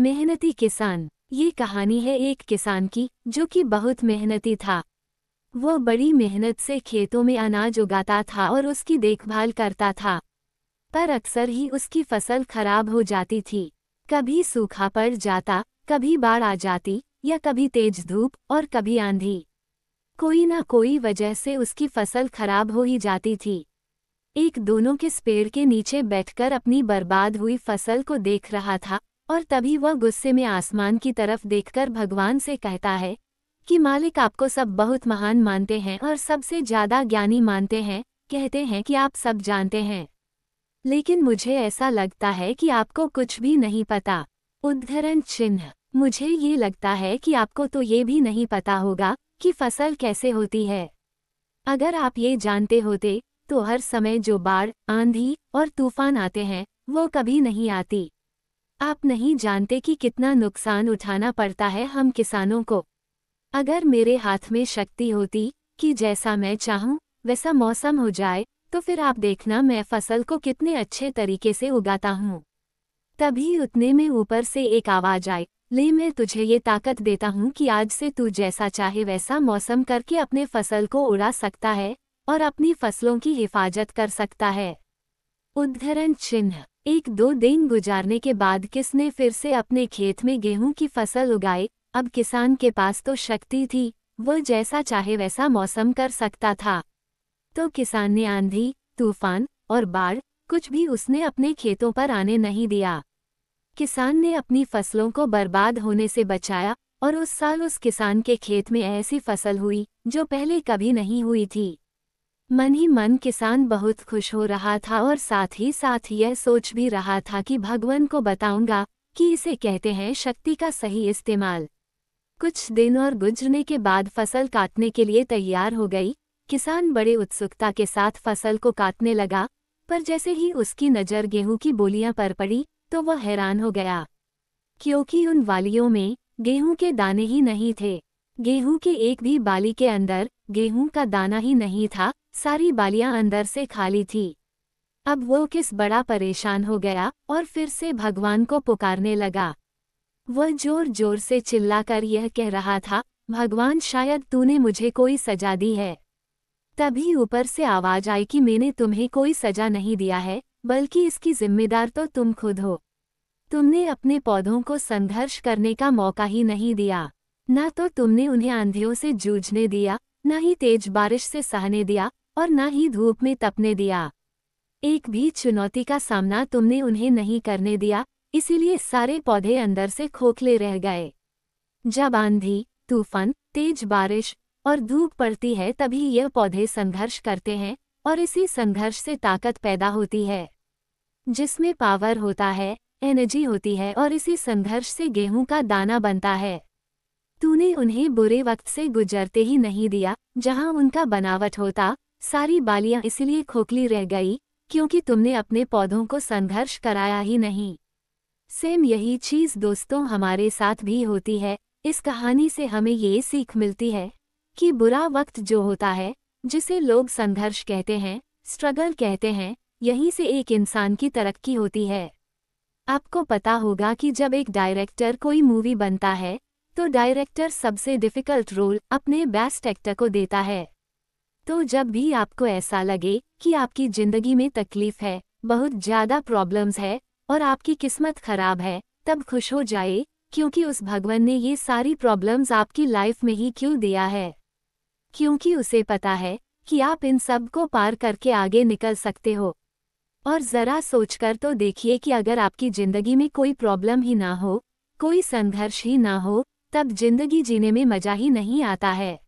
मेहनती किसान। ये कहानी है एक किसान की जो कि बहुत मेहनती था। वो बड़ी मेहनत से खेतों में अनाज उगाता था और उसकी देखभाल करता था, पर अक्सर ही उसकी फसल खराब हो जाती थी। कभी सूखा पड़ जाता, कभी बाढ़ आ जाती, या कभी तेज धूप और कभी आंधी। कोई ना कोई वजह से उसकी फसल खराब हो ही जाती थी। एक दोनों किस पेड़ के नीचे बैठकर अपनी बर्बाद हुई फसल को देख रहा था, और तभी वह गुस्से में आसमान की तरफ देखकर भगवान से कहता है कि मालिक, आपको सब बहुत महान मानते हैं और सबसे ज्यादा ज्ञानी मानते हैं, कहते हैं कि आप सब जानते हैं, लेकिन मुझे ऐसा लगता है कि आपको कुछ भी नहीं पता। उद्धरण चिन्ह। मुझे ये लगता है कि आपको तो ये भी नहीं पता होगा कि फसल कैसे होती है। अगर आप ये जानते होते तो हर समय जो बाढ़, आंधी और तूफान आते हैं वो कभी नहीं आती। आप नहीं जानते कि कितना नुकसान उठाना पड़ता है हम किसानों को। अगर मेरे हाथ में शक्ति होती कि जैसा मैं चाहूँ वैसा मौसम हो जाए, तो फिर आप देखना मैं फसल को कितने अच्छे तरीके से उगाता हूँ। तभी उतने में ऊपर से एक आवाज आई, ले मैं तुझे ये ताकत देता हूँ कि आज से तू जैसा चाहे वैसा मौसम करके अपने फसल को उड़ा सकता है और अपनी फसलों की हिफाजत कर सकता है। उद्धरण चिन्ह। एक दो दिन गुजारने के बाद किसने फिर से अपने खेत में गेहूं की फसल उगाई। अब किसान के पास तो शक्ति थी, वो जैसा चाहे वैसा मौसम कर सकता था। तो किसान ने आंधी, तूफान और बाढ़ कुछ भी उसने अपने खेतों पर आने नहीं दिया। किसान ने अपनी फसलों को बर्बाद होने से बचाया, और उस साल उस किसान के खेत में ऐसी फसल हुई जो पहले कभी नहीं हुई थी। मन ही मन किसान बहुत खुश हो रहा था और साथ ही साथ यह सोच भी रहा था कि भगवान को बताऊंगा कि इसे कहते हैं शक्ति का सही इस्तेमाल। कुछ दिन और गुजरने के बाद फसल काटने के लिए तैयार हो गई। किसान बड़े उत्सुकता के साथ फसल को काटने लगा, पर जैसे ही उसकी नज़र गेहूं की बोलियां पर पड़ी तो वह हैरान हो गया, क्योंकि उन वालियों में गेहूं के दाने ही नहीं थे। गेहूं के एक भी बाली के अंदर गेहूं का दाना ही नहीं था, सारी बालियां अंदर से खाली थी। अब वो किस बड़ा परेशान हो गया और फिर से भगवान को पुकारने लगा। वह जोर जोर से चिल्लाकर यह कह रहा था, भगवान, शायद तूने मुझे कोई सजा दी है। तभी ऊपर से आवाज आई कि मैंने तुम्हें कोई सजा नहीं दिया है, बल्कि इसकी जिम्मेदार तो तुम खुद हो। तुमने अपने पौधों को संघर्ष करने का मौका ही नहीं दिया। ना तो तुमने उन्हें आंधियों से जूझने दिया, ना ही तेज बारिश से सहने दिया, और ना ही धूप में तपने दिया। एक भी चुनौती का सामना तुमने उन्हें नहीं करने दिया, इसीलिए सारे पौधे अंदर से खोखले रह गए। जब आंधी, तूफान, तेज बारिश और धूप पड़ती है तभी यह पौधे संघर्ष करते हैं, और इसी संघर्ष से ताकत पैदा होती है, जिसमें पावर होता है, एनर्जी होती है, और इसी संघर्ष से गेहूं का दाना बनता है। तूने उन्हें बुरे वक्त से गुजरते ही नहीं दिया जहां उनका बनावट होता। सारी बालियां इसलिए खोखली रह गई क्योंकि तुमने अपने पौधों को संघर्ष कराया ही नहीं। सेम यही चीज़ दोस्तों हमारे साथ भी होती है। इस कहानी से हमें ये सीख मिलती है कि बुरा वक्त जो होता है, जिसे लोग संघर्ष कहते हैं, स्ट्रगल कहते हैं, यहीं से एक इंसान की तरक्की होती है। आपको पता होगा कि जब एक डायरेक्टर कोई मूवी बनता है तो डायरेक्टर सबसे डिफ़िकल्ट रोल अपने बेस्ट एक्टर को देता है। तो जब भी आपको ऐसा लगे कि आपकी ज़िंदगी में तकलीफ़ है, बहुत ज़्यादा प्रॉब्लम्स है और आपकी किस्मत ख़राब है, तब खुश हो जाए, क्योंकि उस भगवान ने ये सारी प्रॉब्लम्स आपकी लाइफ में ही क्यों दिया है। क्योंकि उसे पता है कि आप इन सब को पार करके आगे निकल सकते हो। और ज़रा सोचकर तो देखिए कि अगर आपकी ज़िंदगी में कोई प्रॉब्लम ही ना हो, कोई संघर्ष ही ना हो, तब ज़िंदगी जीने में मज़ा ही नहीं आता है।